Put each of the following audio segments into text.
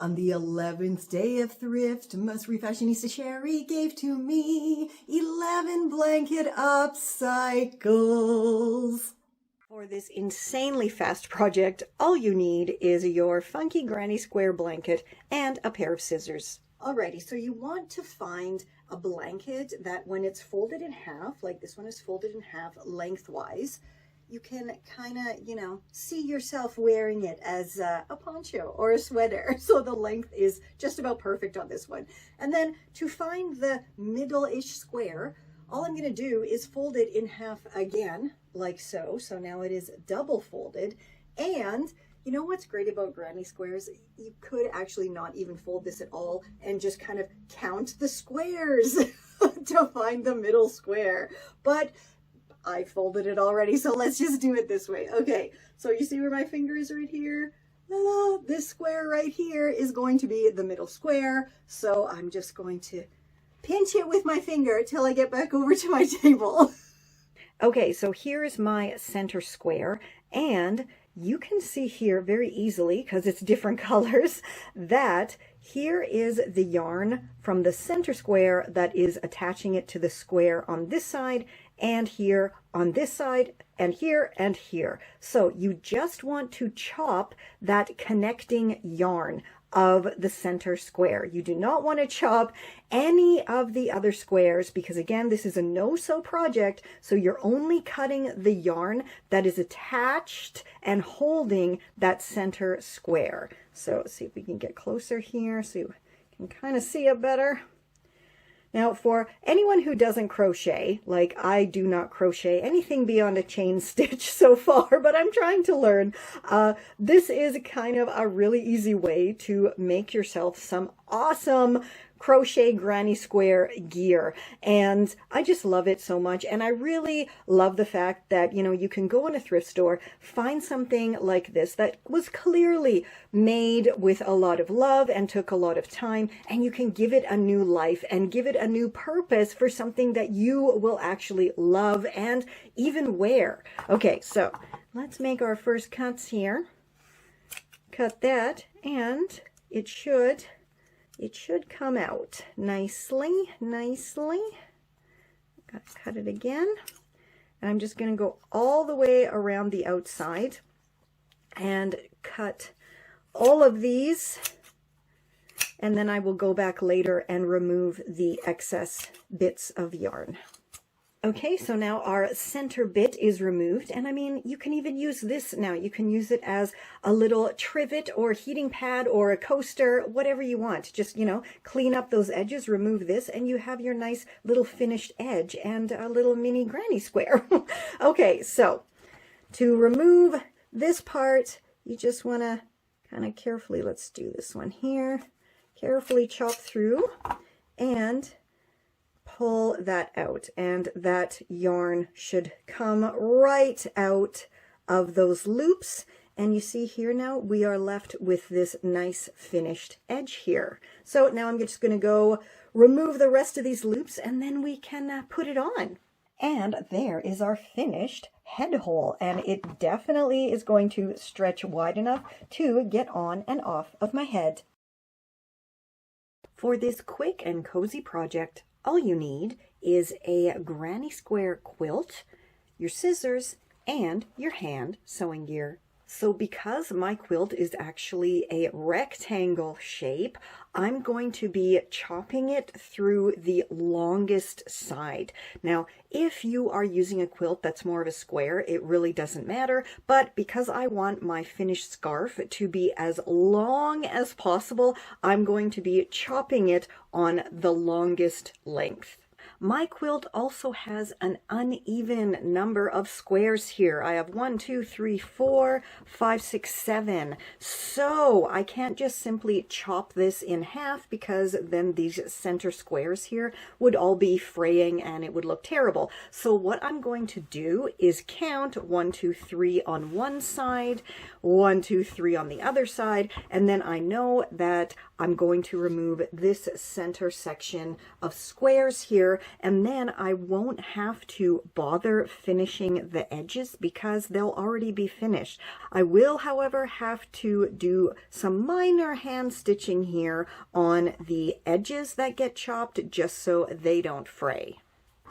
On the 11th day of Thriftmas, Refashionista Sheri gave to me 11 blanket upcycles. For this insanely fast project, all you need is your funky granny square blanket and a pair of scissors. Alrighty, so you want to find a blanket that when it's folded in half, like this one is folded in half lengthwise, you can kind of, see yourself wearing it as a poncho or a sweater. So the length is just about perfect on this one. And then to find the middle-ish square, all I'm going to do is fold it in half again, like so. So now it is double folded. And you know what's great about granny squares? You could actually not even fold this at all and just kind of count the squares to find the middle square. But I folded it already, so let's just do it this way. Okay, so you see where my finger is right here? This square right here is going to be the middle square. So I'm just going to pinch it with my finger till I get back over to my table. Okay, so here is my center square, and you can see here very easily, because it's different colors, that here is the yarn from the center square that is attaching it to the square on this side, and here on this side, and here and here. So you just want to chop that connecting yarn of the center square. You do not want to chop any of the other squares because, again, this is a no-sew project, so you're only cutting the yarn that is attached and holding that center square. So let's see if we can get closer here so you can kind of see it better. Now, for anyone who doesn't crochet, like I do not crochet anything beyond a chain stitch so far, but I'm trying to learn, this is kind of a really easy way to make yourself some awesome crochet granny square gear, and I just love it so much. And I really love the fact that you can go in a thrift store, find something like this that was clearly made with a lot of love and took a lot of time, and you can give it a new life and give it a new purpose for something that you will actually love and even wear. Okay, so let's make our first cuts here. Cut that, and it should come out nicely. Cut it again. And I'm just going to go all the way around the outside and cut all of these. And then I will go back later and remove the excess bits of yarn. Okay, so now our center bit is removed, and I mean, you can even use this now. You can use it as a little trivet or heating pad or a coaster, whatever you want. Just, clean up those edges, remove this, and you have your nice little finished edge and a little mini granny square. Okay, so to remove this part, you just want to kind of carefully, let's do this one here, carefully chop through and pull that out, and that yarn should come right out of those loops. And you see here now we are left with this nice finished edge here. So now I'm just going to go remove the rest of these loops, and then we can put it on. And there is our finished head hole, and it definitely is going to stretch wide enough to get on and off of my head. For this quick and cozy project, all you need is a granny square quilt, your scissors, and your hand sewing gear. So because my quilt is actually a rectangle shape, I'm going to be chopping it through the longest side. Now, if you are using a quilt that's more of a square, it really doesn't matter. But because I want my finished scarf to be as long as possible, I'm going to be chopping it on the longest length. My quilt also has an uneven number of squares here. I have 1, 2, 3, 4, 5, 6, 7. So I can't just simply chop this in half because then these center squares here would all be fraying and it would look terrible. So what I'm going to do is count 1, 2, 3 on one side, 1, 2, 3 on the other side, and then I know that I'm going to remove this center section of squares here, and then I won't have to bother finishing the edges because they'll already be finished. I will, however, have to do some minor hand stitching here on the edges that get chopped just so they don't fray.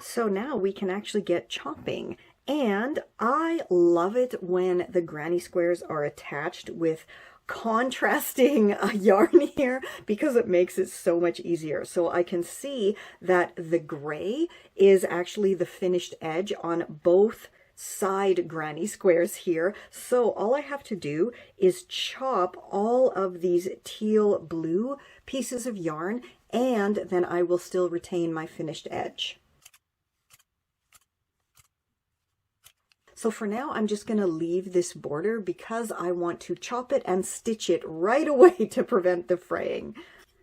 So now we can actually get chopping. And I love it when the granny squares are attached with contrasting yarn here because it makes it so much easier. So I can see that the gray is actually the finished edge on both side granny squares here. So all I have to do is chop all of these teal blue pieces of yarn, and then I will still retain my finished edge. So for now, I'm just going to leave this border because I want to chop it and stitch it right away to prevent the fraying.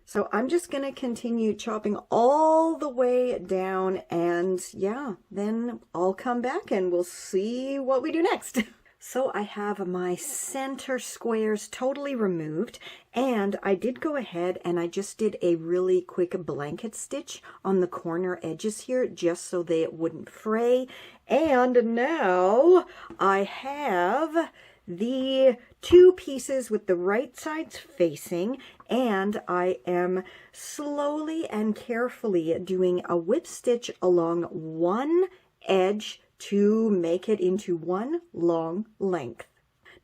So I'm just going to continue chopping all the way down, and yeah, then I'll come back and we'll see what we do next. So I have my center squares totally removed, and I did go ahead and I just did a really quick blanket stitch on the corner edges here just so they wouldn't fray. And now I have the two pieces with the right sides facing, and I am slowly and carefully doing a whip stitch along one edge to make it into one long length.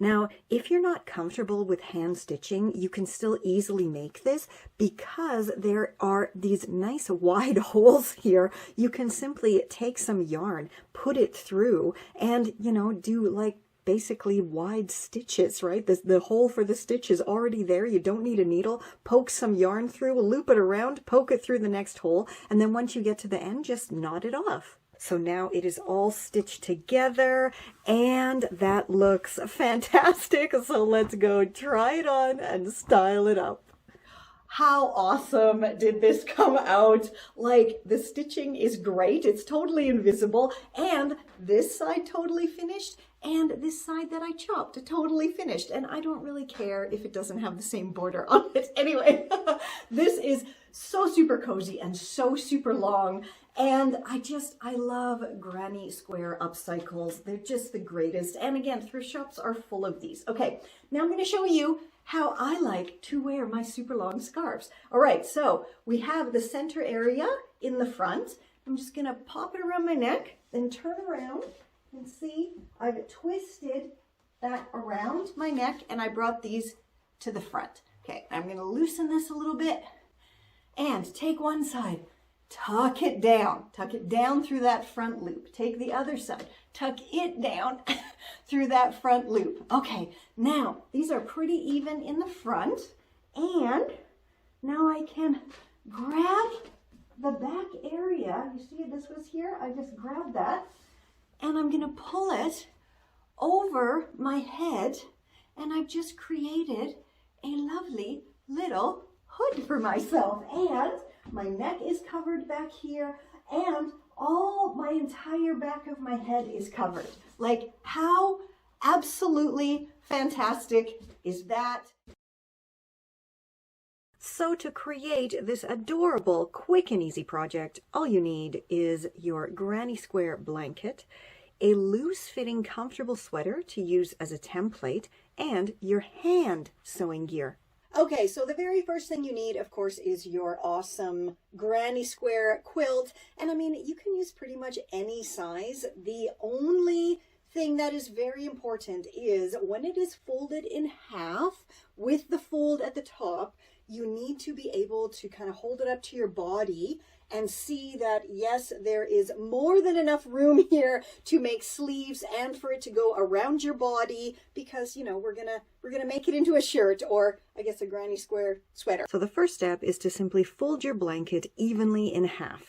Now, if you're not comfortable with hand stitching, you can still easily make this because there are these nice wide holes here. You can simply take some yarn, put it through, and, you know, do like basically wide stitches, right? The hole for the stitch is already there. You don't need a needle. Poke some yarn through, loop it around, poke it through the next hole, and then once you get to the end, just knot it off. So now it is all stitched together, and that looks fantastic. So let's go try it on and style it up. How awesome did this come out? Like, the stitching is great. It's totally invisible, and this side totally finished, and this side that I chopped totally finished. And I don't really care if it doesn't have the same border on it. Anyway, this is so super cozy and so super long. And I love granny square upcycles. They're just the greatest. And again, thrift shops are full of these. Okay, now I'm going to show you how I like to wear my super long scarves. All right, so we have the center area in the front. I'm just going to pop it around my neck, then turn around and see I've twisted that around my neck and I brought these to the front. Okay, I'm going to loosen this a little bit and take one side. Tuck it down through that front loop. Take the other side, tuck it down through that front loop. Okay, now these are pretty even in the front, and now I can grab the back area. You see this was here? I just grabbed that, and I'm gonna pull it over my head, and I've just created a lovely little hood for myself, and my neck is covered back here, and all my entire back of my head is covered. Like, how absolutely fantastic is that? So to create this adorable, quick and easy project, all you need is your granny square blanket, a loose-fitting, comfortable sweater to use as a template, and your hand sewing gear. Okay, so the very first thing you need, of course, is your awesome granny square quilt. And I mean, you can use pretty much any size. The only thing that is very important is when it is folded in half with the fold at the top, you need to be able to kind of hold it up to your body and see that, yes, there is more than enough room here to make sleeves and for it to go around your body, because, you know, we're gonna make it into a shirt, or I guess a granny square sweater. So the first step is to simply fold your blanket evenly in half.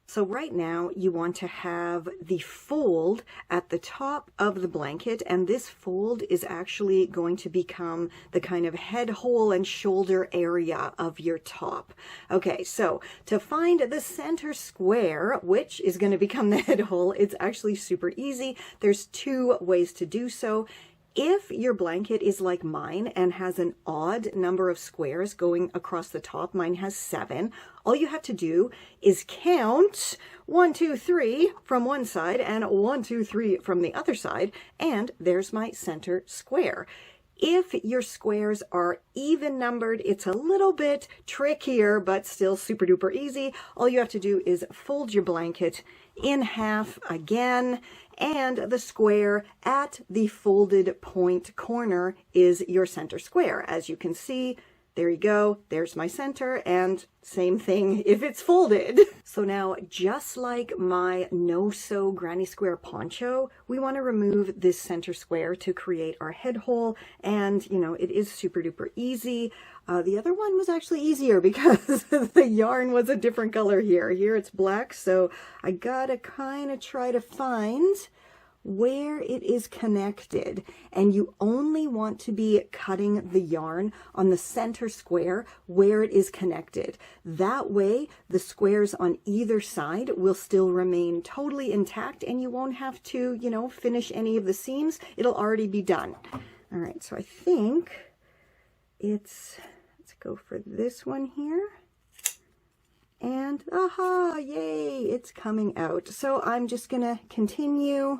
So right now you want to have the fold at the top of the blanket, and this fold is actually going to become the kind of head hole and shoulder area of your top. Okay, so to find the center square, which is going to become the head hole, it's actually super easy. There's two ways to do so. If your blanket is like mine and has an odd number of squares going across the top, mine has 7, all you have to do is count 1, 2, 3 from one side and 1, 2, 3 from the other side, and there's my center square. If your squares are even numbered, it's a little bit trickier, but still super duper easy. All you have to do is fold your blanket in half again, and the square at the folded point corner is your center square. As you can see, there you go, there's my center, and same thing if it's folded. So now, just like my No Sew Granny Square poncho, we want to remove this center square to create our head hole, and you know, it is super duper easy. The other one was actually easier because the yarn was a different color here. Here it's black, so I gotta kind of try to find where it is connected, and you only want to be cutting the yarn on the center square where it is connected. That way the squares on either side will still remain totally intact, and you won't have to, you know, finish any of the seams. It'll already be done. All right, so I think let's go for this one here. And aha, yay, it's coming out. So I'm just gonna continue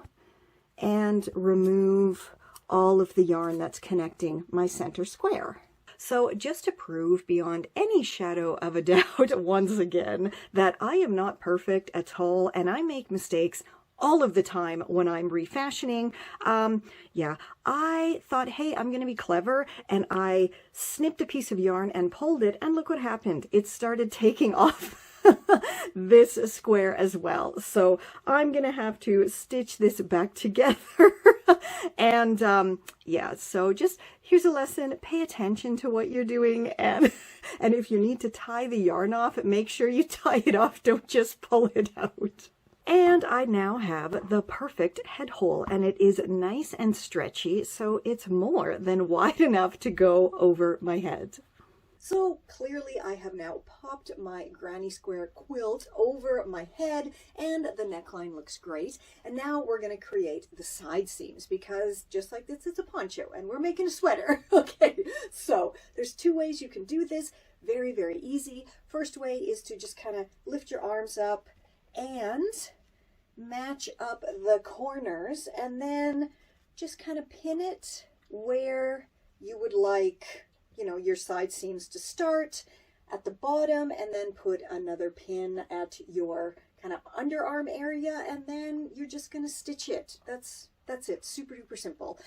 and remove all of the yarn that's connecting my center square. So just to prove beyond any shadow of a doubt once again that I am not perfect at all and I make mistakes all of the time when I'm refashioning, yeah, I thought, hey, I'm gonna be clever, and I snipped a piece of yarn and pulled it, and look what happened. It started taking off this square as well. So I'm gonna have to stitch this back together. And yeah, so just here's a lesson: pay attention to what you're doing, and if you need to tie the yarn off, make sure you tie it off, don't just pull it out. And I now have the perfect head hole, and it is nice and stretchy, so it's more than wide enough to go over my head. So clearly I have now popped my granny square quilt over my head, and the neckline looks great. And now we're going to create the side seams, because just like this, it's a poncho and we're making a sweater. Okay, so there's 2 ways you can do this. Very, very easy. First way is to just kind of lift your arms up and match up the corners, and then just kind of pin it where you would like, you know, your side seams to start at the bottom, and then put another pin at your kind of underarm area, and then you're just going to stitch it. That's it. Super duper simple.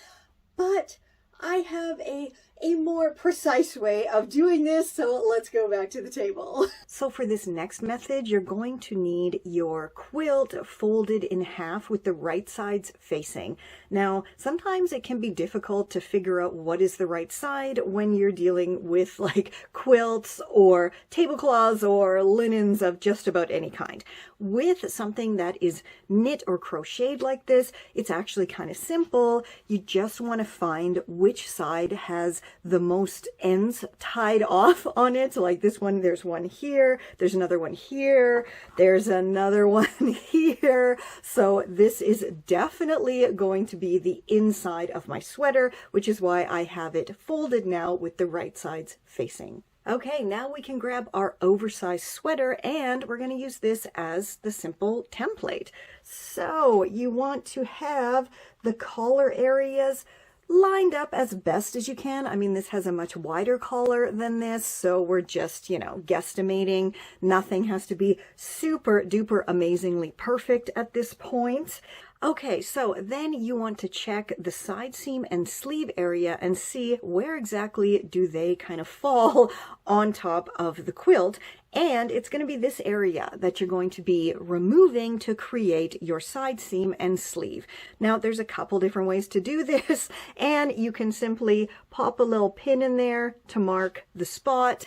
But I have a more precise way of doing this, so let's go back to the table. So for this next method, you're going to need your quilt folded in half with the right sides facing. Now, sometimes it can be difficult to figure out what is the right side when you're dealing with like quilts or tablecloths or linens of just about any kind. With something that is knit or crocheted like this, it's actually kind of simple. You just want to find which side has the most ends tied off on it. So like this one, there's one here, there's another one here, there's another one here. So this is definitely going to be the inside of my sweater, which is why I have it folded now with the right sides facing. Okay, now we can grab our oversized sweater, and we're going to use this as the simple template. So you want to have the collar areas lined up as best as you can. I mean, this has a much wider collar than this, so we're just, you know, guesstimating. Nothing has to be super duper amazingly perfect at this point. Okay, so then you want to check the side seam and sleeve area and see where exactly do they kind of fall on top of the quilt. And it's going to be this area that you're going to be removing to create your side seam and sleeve. Now, there's a couple different ways to do this, and you can simply pop a little pin in there to mark the spot,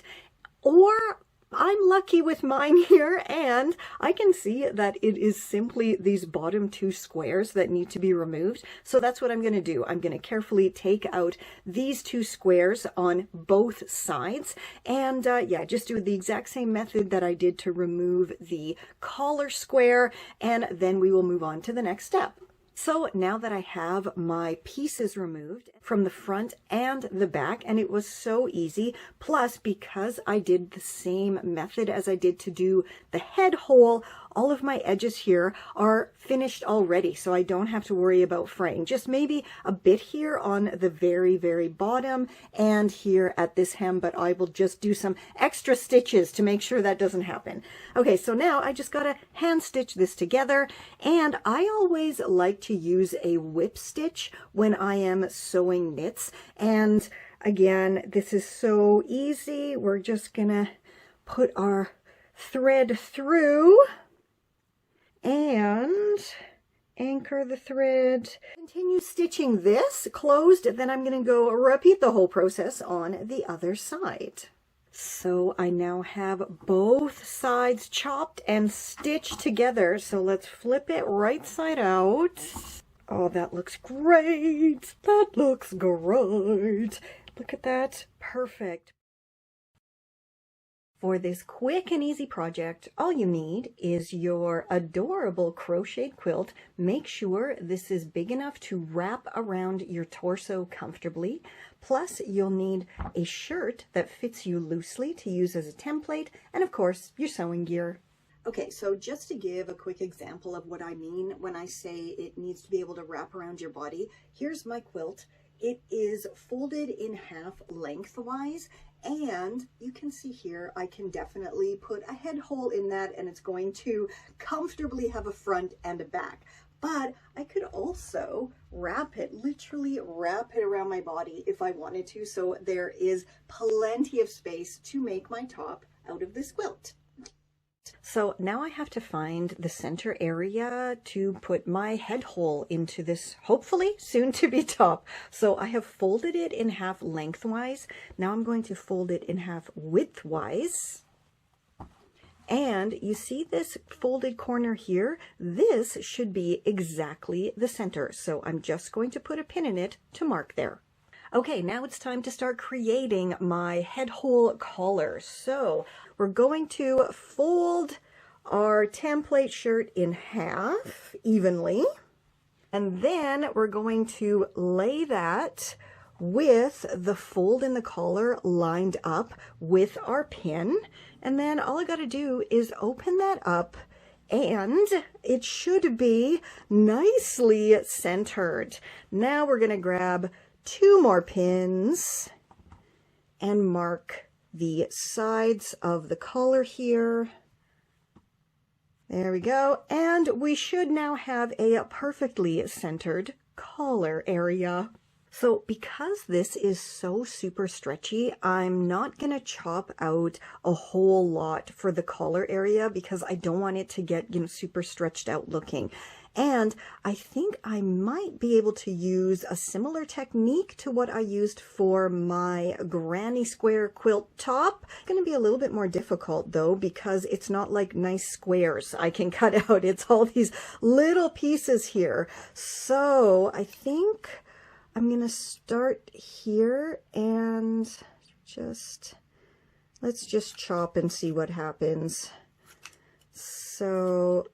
or I'm lucky with mine here, and I can see that it is simply these bottom 2 squares that need to be removed. So that's what I'm going to do. I'm going to carefully take out these 2 squares on both sides, and yeah, just do the exact same method that I did to remove the collar square, and then we will move on to the next step. So now that I have my pieces removed from the front and the back, and it was so easy, plus because I did the same method as I did to do the head hole, all of my edges here are finished already, so I don't have to worry about fraying. Just maybe a bit here on the very, very bottom and here at this hem, but I will just do some extra stitches to make sure that doesn't happen. Okay, so now I just gotta hand stitch this together, and I always like to use a whip stitch when I am sewing knits. And again, this is so easy. We're just gonna put our thread through and anchor the thread. Continue stitching this closed, then I'm going to go repeat the whole process on the other side. So I now have both sides chopped and stitched together. So let's flip it right side out. Oh, that looks great. That looks great. Look at that. Perfect. For this quick and easy project, all you need is your adorable crocheted quilt. Make sure this is big enough to wrap around your torso comfortably. Plus, you'll need a shirt that fits you loosely to use as a template, and of course, your sewing gear. Okay, so just to give a quick example of what I mean when I say it needs to be able to wrap around your body, here's my quilt. It is folded in half lengthwise, and you can see here I can definitely put a head hole in that, and it's going to comfortably have a front and a back. But I could also wrap it, literally wrap it around my body if I wanted to, so there is plenty of space to make my top out of this quilt. So now I have to find the center area to put my head hole into this, hopefully soon to be top. So I have folded it in half lengthwise. Now I'm going to fold it in half widthwise. And you see this folded corner here? This should be exactly the center. So I'm just going to put a pin in it to mark there. Okay, now it's time to start creating my head hole collar. So we're going to fold our template shirt in half evenly, and then we're going to lay that with the fold in the collar lined up with our pin, and then all I got to do is open that up, and it should be nicely centered. Now we're going to grab 2 more pins and mark the sides of the collar here. There we go. And we should now have a perfectly centered collar area. So because this is so super stretchy, I'm not going to chop out a whole lot for the collar area because I don't want it to get, super stretched out looking. And I think I might be able to use a similar technique to what I used for my granny square quilt top. It's going to be a little bit more difficult though, because it's not like nice squares I can cut out. It's all these little pieces here. So I think I'm going to start here and let's just chop and see what happens. So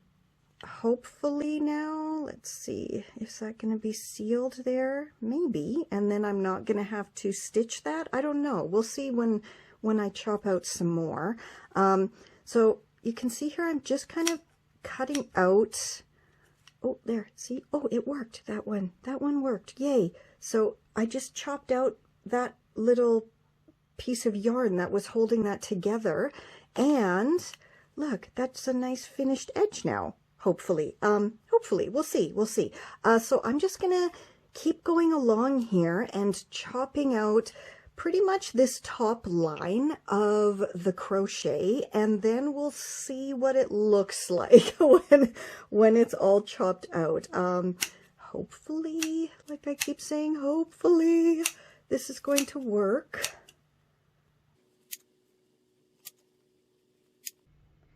hopefully now, let's see, is that going to be sealed there? Maybe. And then I'm not going to have to stitch that. I don't know. We'll see when I chop out some more. So you can see here, I'm just kind of cutting out. Oh, there. See? Oh, it worked. That one worked. Yay. So I just chopped out that little piece of yarn that was holding that together. And look, that's a nice finished edge now. Hopefully, we'll see. So I'm just gonna keep going along here and chopping out pretty much this top line of the crochet, and then we'll see what it looks like when it's all chopped out. Hopefully, like I keep saying, hopefully this is going to work.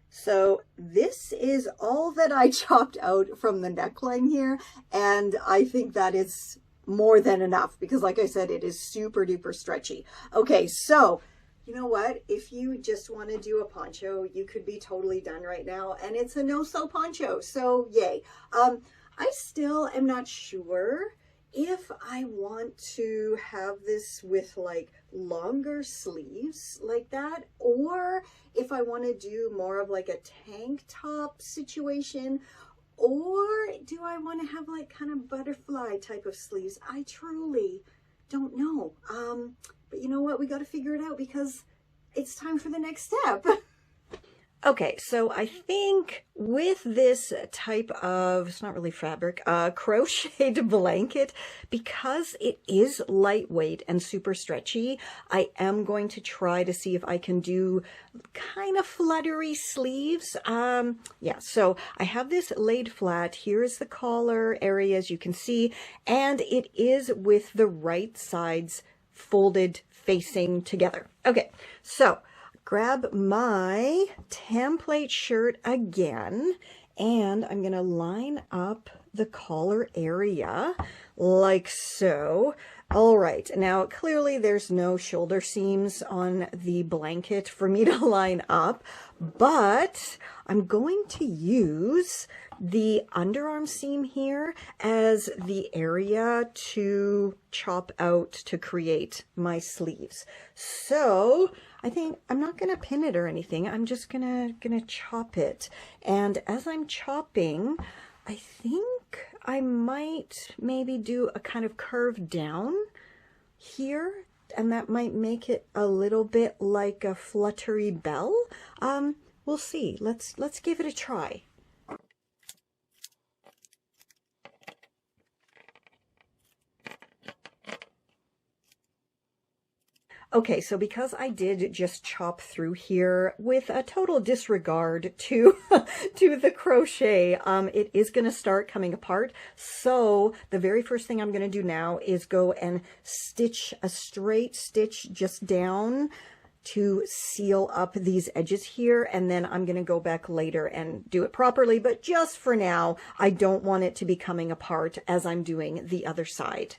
So this is all that I chopped out from the neckline here, and I think that is more than enough because, like I said, it is super duper stretchy. Okay, so you know what? If you just want to do a poncho, you could be totally done right now, and it's a no sew poncho, so yay. I still am not sure if I want to have this with like longer sleeves like that, or if I want to do more of like a tank top situation, or do I want to have like kind of butterfly type of sleeves? I truly don't know. But you know what? We got to figure it out because it's time for the next step. Okay, so I think with this type of, it's not really fabric, crocheted blanket, because it is lightweight and super stretchy, I am going to try to see if I can do kind of fluttery sleeves. Yeah, so I have this laid flat. Here is the collar area, as you can see, and it is with the right sides folded facing together. Okay, so grab my template shirt again, and I'm going to line up the collar area like so. All right, now clearly there's no shoulder seams on the blanket for me to line up, but I'm going to use the underarm seam here as the area to chop out to create my sleeves. So I think I'm not going to pin it or anything. I'm just gonna chop it. And as I'm chopping, I think I might maybe do a kind of curve down here, and that might make it a little bit like a fluttery bell. We'll see. Let's give it a try. Okay, so because I did just chop through here with a total disregard to to the crochet, it is going to start coming apart. So the very first thing I'm going to do now is go and stitch a straight stitch just down to seal up these edges here, and then I'm going to go back later and do it properly. But just for now, I don't want it to be coming apart as I'm doing the other side.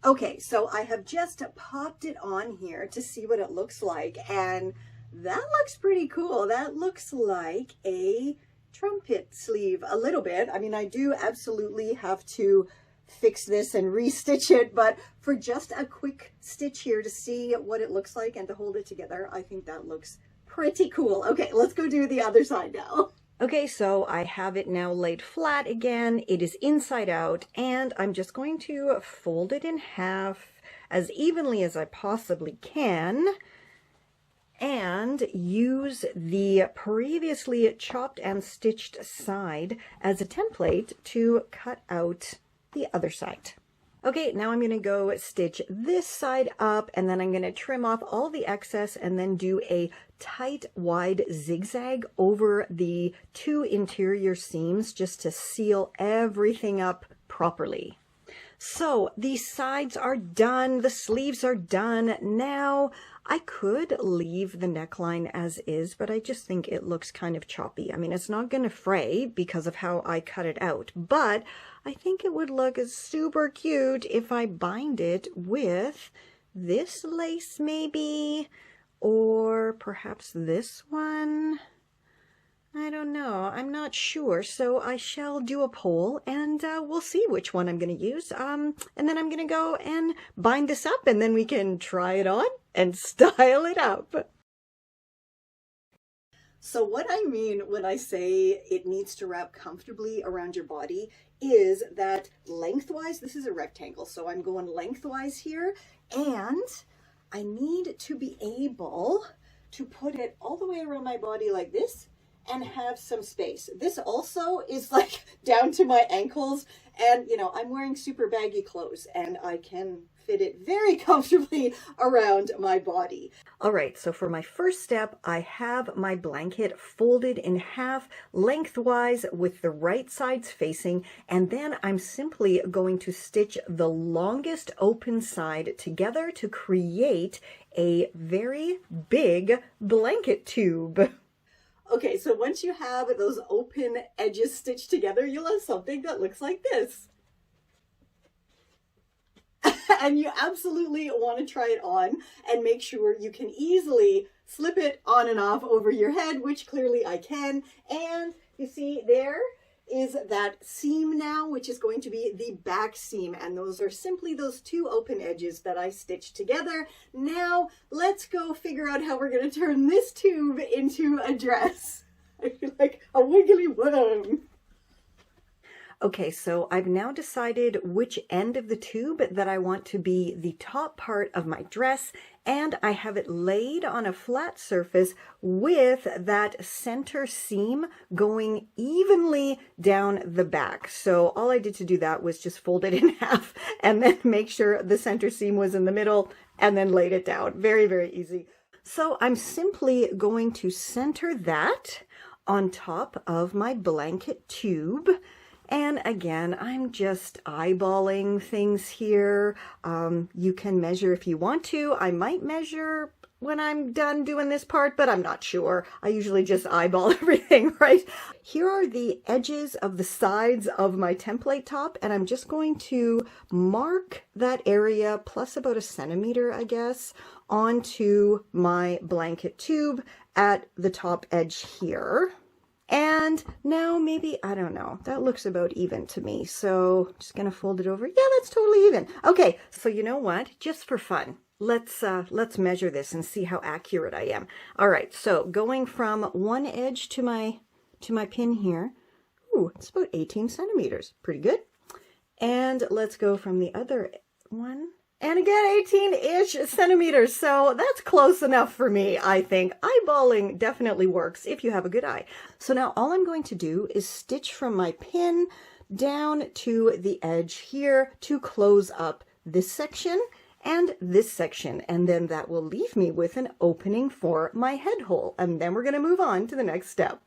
Okay, so I have just popped it on here to see what it looks like, and that looks pretty cool. That looks like a trumpet sleeve a little bit. I mean, I do absolutely have to fix this and restitch it, but for just a quick stitch here to see what it looks like and to hold it together, I think that looks pretty cool. Okay, let's go do the other side now. Okay, so I have it now laid flat again. It is inside out, and I'm just going to fold it in half as evenly as I possibly can and use the previously chopped and stitched side as a template to cut out the other side. Okay, now I'm going to go stitch this side up, and then I'm going to trim off all the excess and then do a tight wide zigzag over the two interior seams just to seal everything up properly. So the sides are done, the sleeves are done. Now I could leave the neckline as is, but I just think it looks kind of choppy. I mean, it's not going to fray because of how I cut it out, but I think it would look super cute if I bind it with this lace maybe, or perhaps this one. I don't know. I'm not sure. So I shall do a poll, and we'll see which one I'm going to use. And then I'm going to go and bind this up, and then we can try it on and style it up. So what I mean when I say it needs to wrap comfortably around your body is that lengthwise, this is a rectangle, so I'm going lengthwise here, and I need to be able to put it all the way around my body like this and have some space. This also is like down to my ankles, and you know, I'm wearing super baggy clothes and I can fit it very comfortably around my body. All right, so for my first step, I have my blanket folded in half lengthwise with the right sides facing, and then I'm simply going to stitch the longest open side together to create a very big blanket tube. Okay, so once you have those open edges stitched together, you'll have something that looks like this. And you absolutely want to try it on and make sure you can easily slip it on and off over your head, which clearly I can. And you see there, is that seam now, which is going to be the back seam. And those are simply those two open edges that I stitched together. Now let's go figure out how we're going to turn this tube into a dress. I feel like a wiggly worm. Okay, so I've now decided which end of the tube that I want to be the top part of my dress, and I have it laid on a flat surface with that center seam going evenly down the back. So all I did to do that was just fold it in half and then make sure the center seam was in the middle and then laid it down. Very, very easy. So I'm simply going to center that on top of my blanket tube. And again, I'm just eyeballing things here. You can measure if you want to. I might measure when I'm done doing this part, but I'm not sure. I usually just eyeball everything, right? Here are the edges of the sides of my template top, and I'm just going to mark that area plus about 1 centimeter, I guess, onto my blanket tube at the top edge here. And now maybe, I don't know, that looks about even to me. So I'm just going to fold it over. Yeah, that's totally even. Okay, so you know what? Just for fun, let's measure this and see how accurate I am. All right, so going from one edge to my pin here, ooh, it's about 18 centimeters. Pretty good. And let's go from the other one. And again, 18-ish centimeters. So that's close enough for me, I think. Eyeballing definitely works if you have a good eye. So now all I'm going to do is stitch from my pin down to the edge here to close up this section and this section. And then that will leave me with an opening for my head hole. And then we're going to move on to the next step.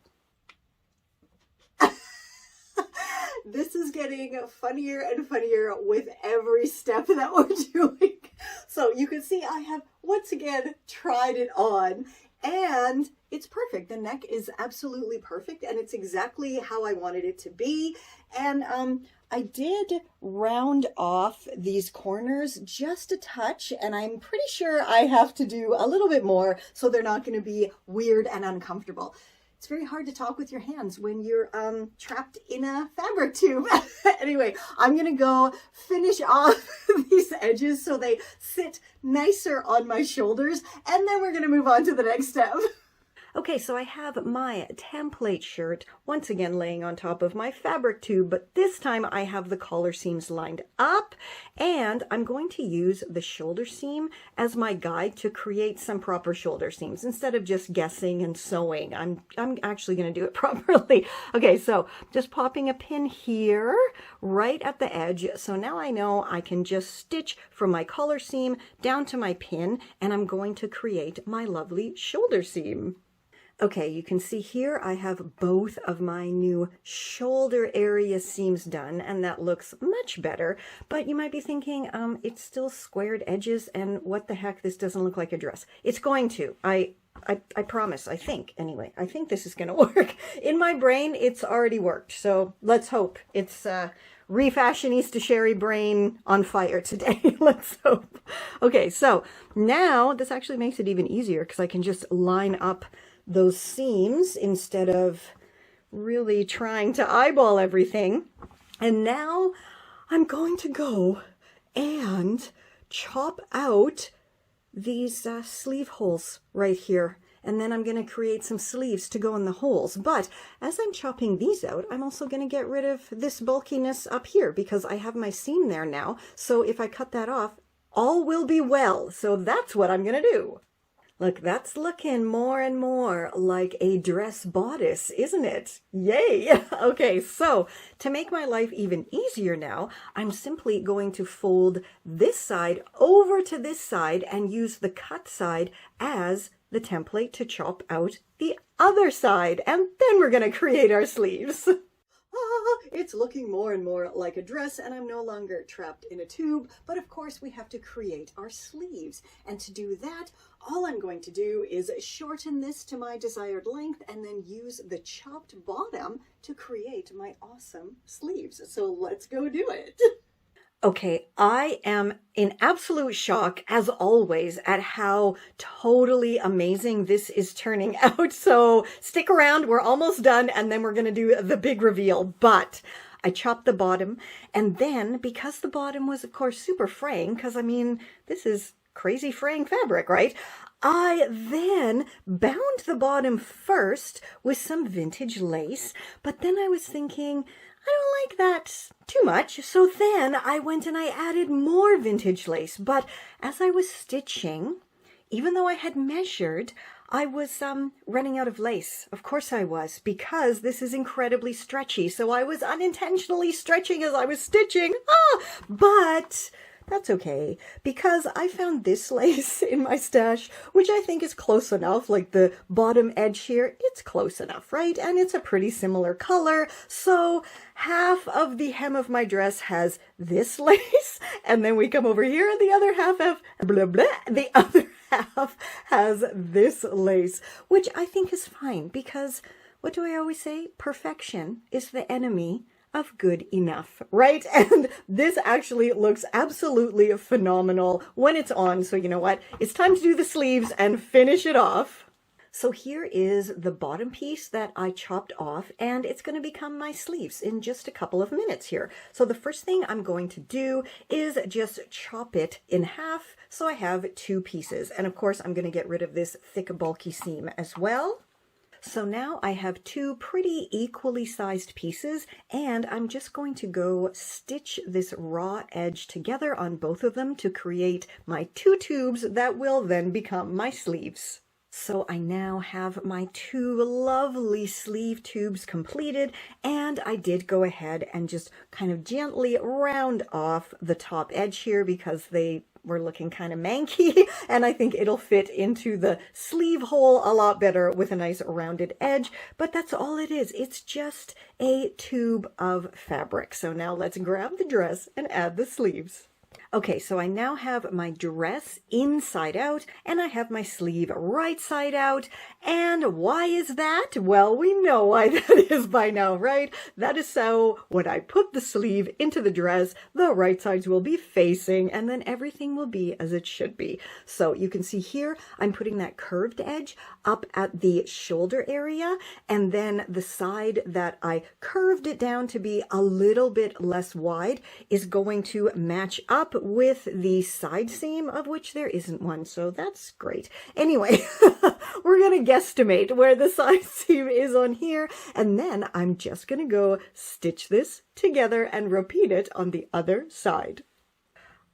This is getting funnier and funnier with every step that we're doing. So you can see I have once again tried it on and it's perfect. The neck is absolutely perfect and it's exactly how I wanted it to be. And I did round off these corners just a touch, and I'm pretty sure I have to do a little bit more so they're not going to be weird and uncomfortable. It's very hard to talk with your hands when you're trapped in a fabric tube. Anyway, I'm going to go finish off these edges so they sit nicer on my shoulders, and then we're going to move on to the next step. Okay, so I have my template shirt once again laying on top of my fabric tube, but this time I have the collar seams lined up, and I'm going to use the shoulder seam as my guide to create some proper shoulder seams instead of just guessing and sewing. I'm actually going to do it properly. Okay, so just popping a pin here right at the edge. So now I know I can just stitch from my collar seam down to my pin, and I'm going to create my lovely shoulder seam. Okay, you can see here I have both of my new shoulder area seams done, and that looks much better. But you might be thinking, it's still squared edges, and what the heck, this doesn't look like a dress. It's going to. I promise, I think. Anyway, I think this is going to work. In my brain, it's already worked, so let's hope. It's Refashionista Sheri brain on fire today. Let's hope. Okay, so now this actually makes it even easier because I can just line up those seams instead of really trying to eyeball everything. And now I'm going to go and chop out these sleeve holes right here. And then I'm going to create some sleeves to go in the holes. But as I'm chopping these out, I'm also going to get rid of this bulkiness up here because I have my seam there now. So if I cut that off, all will be well. So that's what I'm going to do. Look, that's looking more and more like a dress bodice, isn't it? Yay! Okay, so to make my life even easier now, I'm simply going to fold this side over to this side and use the cut side as the template to chop out the other side. And then we're going to create our sleeves. It's looking more and more like a dress, and I'm no longer trapped in a tube, but of course we have to create our sleeves. And to do that, all I'm going to do is shorten this to my desired length and then use the chopped bottom to create my awesome sleeves. So let's go do it. Okay, I am in absolute shock, as always, at how totally amazing this is turning out. So stick around, we're almost done, and then we're going to do the big reveal. But I chopped the bottom, and then, because the bottom was, of course, super fraying, because, I mean, this is crazy fraying fabric, right? I then bound the bottom first with some vintage lace, but then I was thinking, I don't like that too much. So then I went and I added more vintage lace. But as I was stitching, even though I had measured, I was running out of lace. Of course I was, because this is incredibly stretchy. So I was unintentionally stretching as I was stitching. But that's okay, because I found this lace in my stash, which I think is close enough. Like the bottom edge here, it's close enough, right? And it's a pretty similar color. So half of the hem of my dress has this lace, and then we come over here and the other half have blah, blah. The other half has this lace, which I think is fine, because what do I always say? Perfection is the enemy of good enough, right? And this actually looks absolutely phenomenal when it's on. So you know what? It's time to do the sleeves and finish it off. So here is the bottom piece that I chopped off, and it's going to become my sleeves in just a couple of minutes here. So the first thing I'm going to do is just chop it in half, so I have two pieces. And of course, I'm going to get rid of this thick, bulky seam as well. So now I have two pretty equally sized pieces, and I'm just going to go stitch this raw edge together on both of them to create my two tubes that will then become my sleeves. So I now have my two lovely sleeve tubes completed, and I did go ahead and just kind of gently round off the top edge here because they were looking kind of manky, and I think it'll fit into the sleeve hole a lot better with a nice rounded edge. But that's all it is. It's just a tube of fabric. So now let's grab the dress and add the sleeves. Okay, so I now have my dress inside out, and I have my sleeve right side out. And why is that? Well, we know why that is by now, right? That is so when I put the sleeve into the dress, the right sides will be facing, and then everything will be as it should be. So you can see here, I'm putting that curved edge up at the shoulder area, and then the side that I curved it down to be a little bit less wide is going to match up with the side seam, of which there isn't one, so that's great. Anyway, we're gonna guesstimate where the side seam is on here, and then I'm just gonna go stitch this together and repeat it on the other side.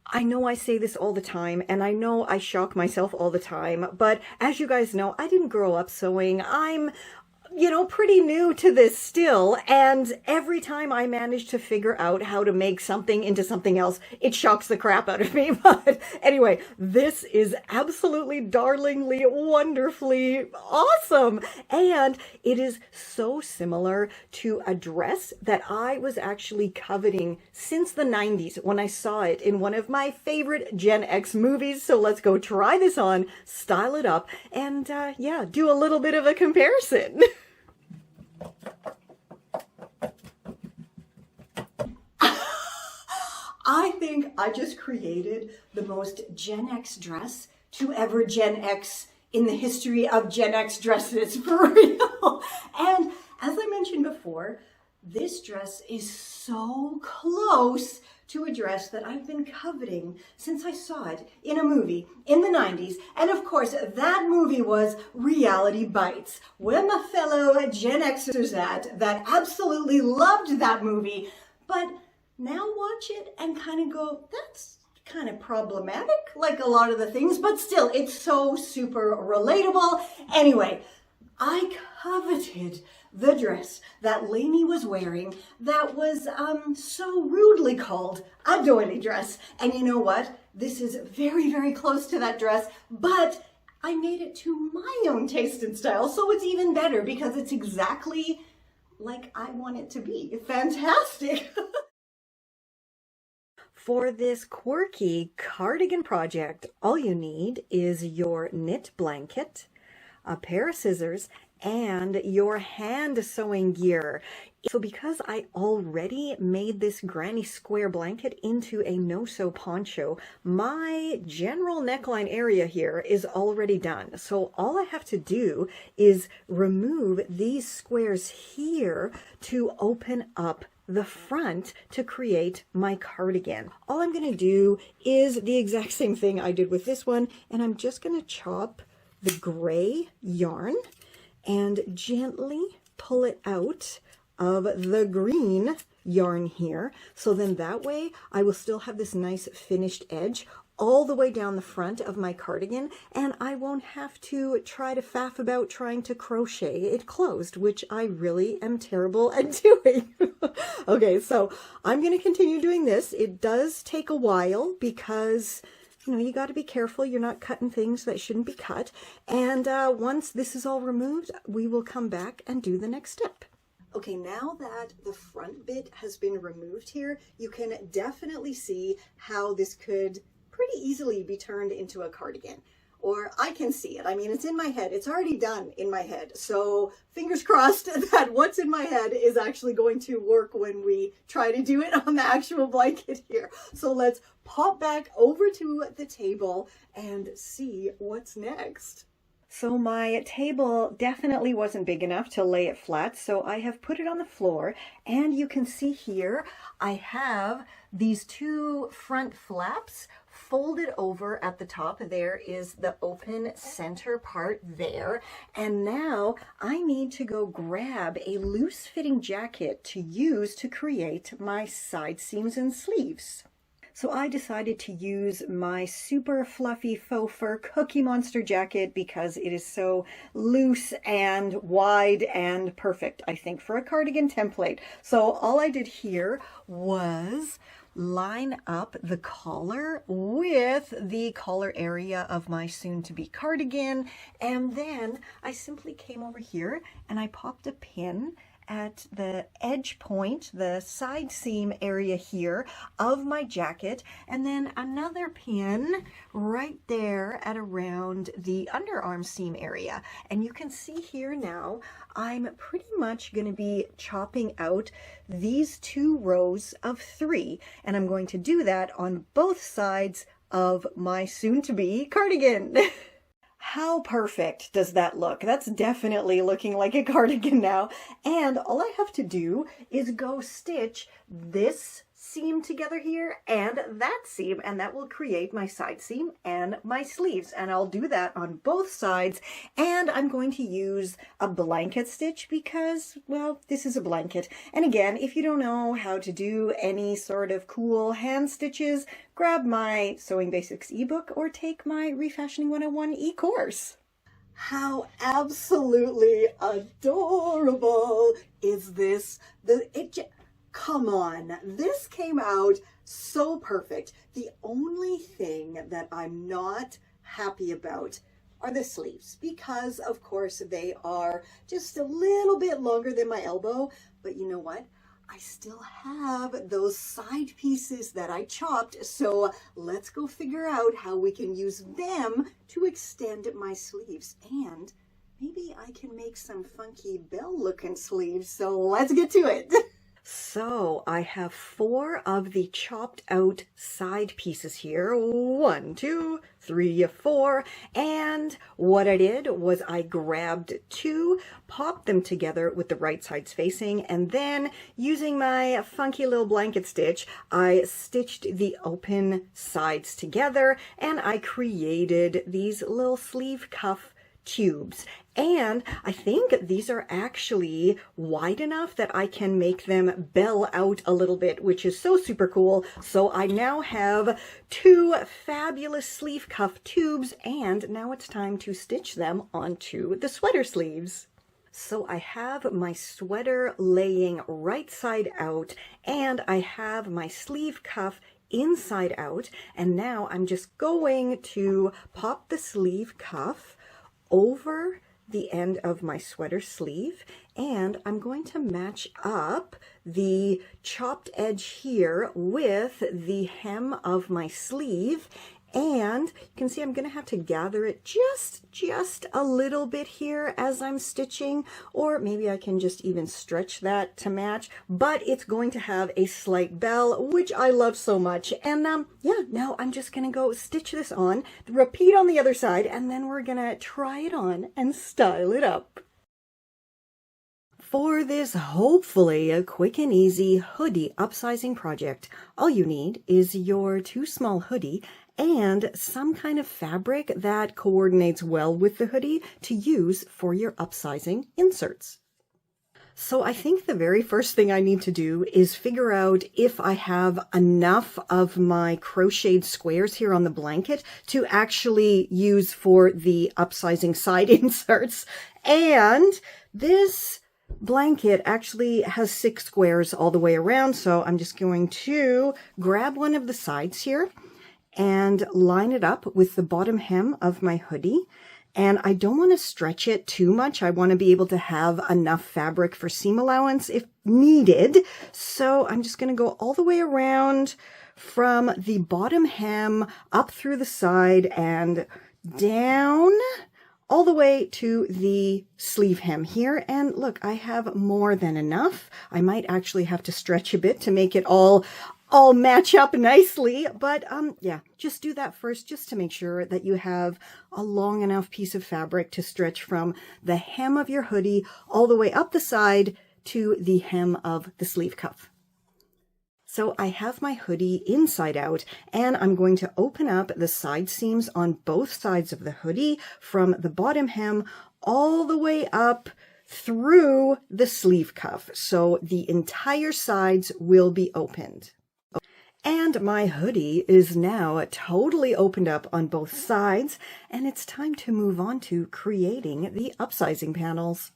I know I say this all the time, and I know I shock myself all the time, but as you guys know, I didn't grow up sewing. I'm pretty new to this still, and every time I manage to figure out how to make something into something else, it shocks the crap out of me. But anyway, this is absolutely darlingly, wonderfully awesome, and it is so similar to a dress that I was actually coveting since the 90s when I saw it in one of my favorite Gen X movies. So let's go try this on, style it up, and yeah, do a little bit of a comparison. I think I just created the most Gen X dress to ever Gen X in the history of Gen X dresses, for real. And as I mentioned before, this dress is so close to a dress that I've been coveting since I saw it in a movie in the 90s. And of course, that movie was Reality Bites. Where my fellow Gen Xers at that absolutely loved that movie, but now watch it and kind of go, that's kind of problematic, like a lot of the things, but still, it's so super relatable. Anyway, I coveted the dress that Lainey was wearing that was so rudely called a doily dress. And you know what? This is very, very close to that dress, but I made it to my own taste and style, so it's even better because it's exactly like I want it to be. Fantastic! For this quirky cardigan project, all you need is your knit blanket, a pair of scissors, and your hand sewing gear. So because I already made this granny square blanket into a No Sew Poncho, my general neckline area here is already done. So all I have to do is remove these squares here to open up the front to create my cardigan. All I'm going to do is the exact same thing I did with this one, and I'm just going to chop the gray yarn and gently pull it out of the green yarn here. So then that way I will still have this nice finished edge all the way down the front of my cardigan, and I won't have to try to faff about trying to crochet it closed, which I really am terrible at doing. Okay, so I'm going to continue doing this. It does take a while because, you know, you got to be careful. You're not cutting things that shouldn't be cut. And once this is all removed, we will come back and do the next step. Okay, now that the front bit has been removed here, you can definitely see how this could pretty easily be turned into a cardigan. Or I can see it. I mean, it's in my head. It's already done in my head. So fingers crossed that what's in my head is actually going to work when we try to do it on the actual blanket here. So let's pop back over to the table and see what's next. So my table definitely wasn't big enough to lay it flat, so I have put it on the floor, and you can see here I have these two front flaps folded over at the top. There is the open center part there, and now I need to go grab a loose fitting jacket to use to create my side seams and sleeves. So I decided to use my super fluffy faux fur Cookie Monster jacket because it is so loose and wide and perfect, I think, for a cardigan template. So all I did here was line up the collar with the collar area of my soon-to-be cardigan, and then I simply came over here and I popped a pin at the edge point, the side seam area here of my jacket, and then another pin right there at around the underarm seam area. And you can see here now, I'm pretty much going to be chopping out these 2 rows of 3, and I'm going to do that on both sides of my soon-to-be cardigan. How perfect does that look? That's definitely looking like a cardigan now. And all I have to do is go stitch this seam together here and that seam, and that will create my side seam and my sleeves. And I'll do that on both sides. And I'm going to use a blanket stitch because, well, this is a blanket. And again, if you don't know how to do any sort of cool hand stitches, grab my Sewing Basics ebook or take my Refashioning 101 e-course. How absolutely adorable is this? Come on, this came out so perfect. The only thing that I'm not happy about are the sleeves because, of course, they are just a little bit longer than my elbow. But you know what? I still have those side pieces that I chopped, so let's go figure out how we can use them to extend my sleeves. And maybe I can make some funky bell-looking sleeves, so let's get to it. So I have 4 of the chopped out side pieces here. 1, 2, 3, 4. And what I did was I grabbed 2, popped them together with the right sides facing, and then using my funky little blanket stitch, I stitched the open sides together and I created these little sleeve cuff tubes. And I think these are actually wide enough that I can make them bell out a little bit, which is so super cool. So I now have 2 fabulous sleeve cuff tubes, and now it's time to stitch them onto the sweater sleeves. So I have my sweater laying right side out, and I have my sleeve cuff inside out, and now I'm just going to pop the sleeve cuff over the end of my sweater sleeve, and I'm going to match up the chopped edge here with the hem of my sleeve, And you can see I'm going to have to gather it just a little bit here as I'm stitching, or maybe I can just even stretch that to match, but it's going to have a slight bell, which I love so much. And yeah, now I'm just going to go stitch this on, repeat on the other side, and then we're going to try it on and style it up. For this hopefully a quick and easy hoodie upsizing project, all you need is your too small hoodie and some kind of fabric that coordinates well with the hoodie to use for your upsizing inserts. So I think the very first thing I need to do is figure out if I have enough of my crocheted squares here on the blanket to actually use for the upsizing side inserts. And this blanket actually has 6 squares all the way around, so I'm just going to grab one of the sides here and line it up with the bottom hem of my hoodie. And I don't want to stretch it too much. I want to be able to have enough fabric for seam allowance if needed. So I'm just going to go all the way around from the bottom hem up through the side and down all the way to the sleeve hem here. And look, I have more than enough. I might actually have to stretch a bit to make it all match up nicely, but yeah, just do that first just to make sure that you have a long enough piece of fabric to stretch from the hem of your hoodie all the way up the side to the hem of the sleeve cuff. So I have my hoodie inside out, and I'm going to open up the side seams on both sides of the hoodie from the bottom hem all the way up through the sleeve cuff. So the entire sides will be opened. And my hoodie is now totally opened up on both sides, and it's time to move on to creating the upsizing panels.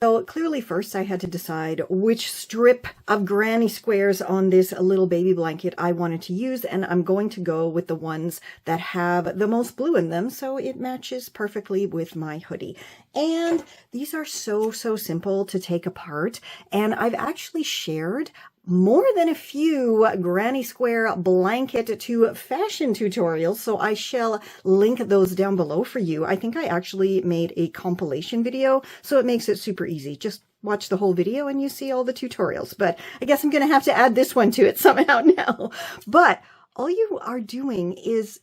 So clearly first I had to decide which strip of granny squares on this little baby blanket I wanted to use, and I'm going to go with the ones that have the most blue in them so it matches perfectly with my hoodie. And these are so simple to take apart, and I've actually shared more than a few granny square blanket to fashion tutorials, so I shall link those down below for you. I think I actually made a compilation video, so it makes it super easy. Just watch the whole video and you see all the tutorials, but I guess I'm going to have to add this one to it somehow now. But all you are doing is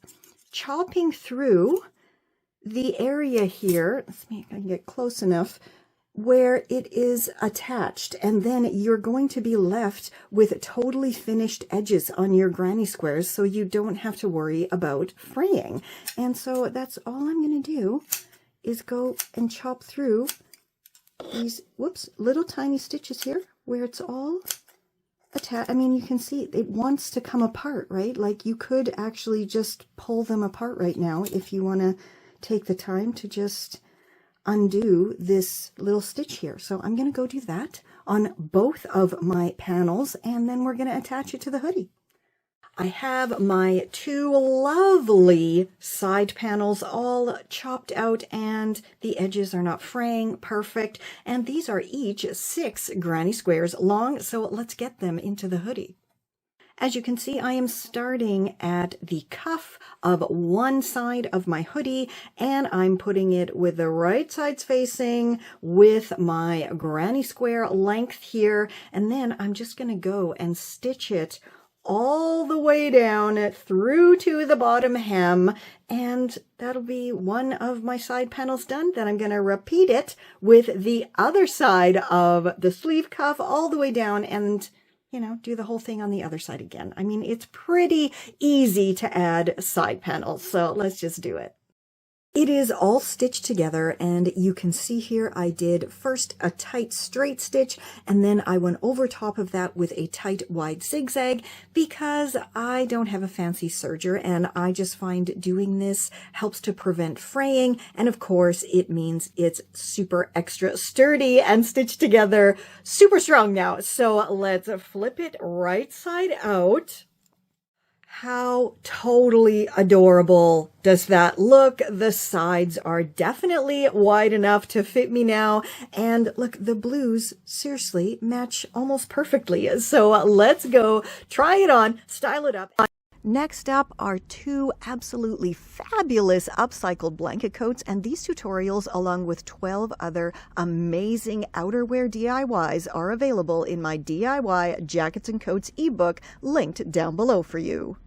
chopping through the area here. Let's see if I can get close enough where it is attached, and then you're going to be left with totally finished edges on your granny squares, so you don't have to worry about fraying. And so that's all I'm going to do is go and chop through these little tiny stitches here where it's all attached. I mean, you can see it wants to come apart, right? Like you could actually just pull them apart right now if you want to take the time to just undo this little stitch here. So I'm going to go do that on both of my panels, and then we're going to attach it to the hoodie. I have my 2 lovely side panels all chopped out, and the edges are not fraying. Perfect. And these are each 6 granny squares long, so let's get them into the hoodie. As you can see, I am starting at the cuff of one side of my hoodie, and I'm putting it with the right sides facing with my granny square length here. And then I'm just going to go and stitch it all the way down through to the bottom hem, and that'll be one of my side panels done. Then I'm going to repeat it with the other side of the sleeve cuff all the way down, and do the whole thing on the other side again. I mean, it's pretty easy to add side panels, so let's just do it. It is all stitched together, and you can see here I did first a tight straight stitch, and then I went over top of that with a tight wide zigzag because I don't have a fancy serger, and I just find doing this helps to prevent fraying, and of course it means it's super extra sturdy and stitched together super strong now. So let's flip it right side out. How totally adorable does that look? The sides are definitely wide enough to fit me now. And look, the blues seriously match almost perfectly. So let's go try it on, style it up. Next up are 2 absolutely fabulous upcycled blanket coats, and these tutorials along with 12 other amazing outerwear DIYs are available in my DIY Jackets and Coats ebook linked down below for you.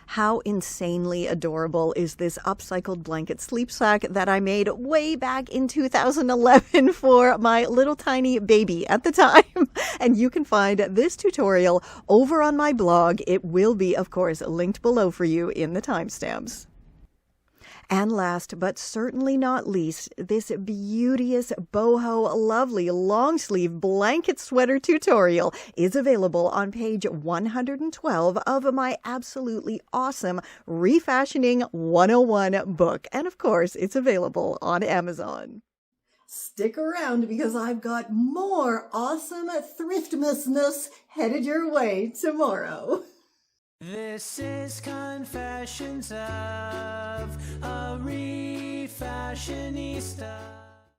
How insanely adorable is this upcycled blanket sleep sack that I made way back in 2011 for my little tiny baby at the time? And you can find this tutorial over on my blog. It will be, of course, linked below for you in the timestamps. And last, but certainly not least, this beauteous, boho, lovely long sleeve blanket sweater tutorial is available on page 112 of my absolutely awesome Refashioning 101 book. And of course, it's available on Amazon. Stick around because I've got more awesome Thriftmasness headed your way tomorrow. This is Confessions of a Refashionista.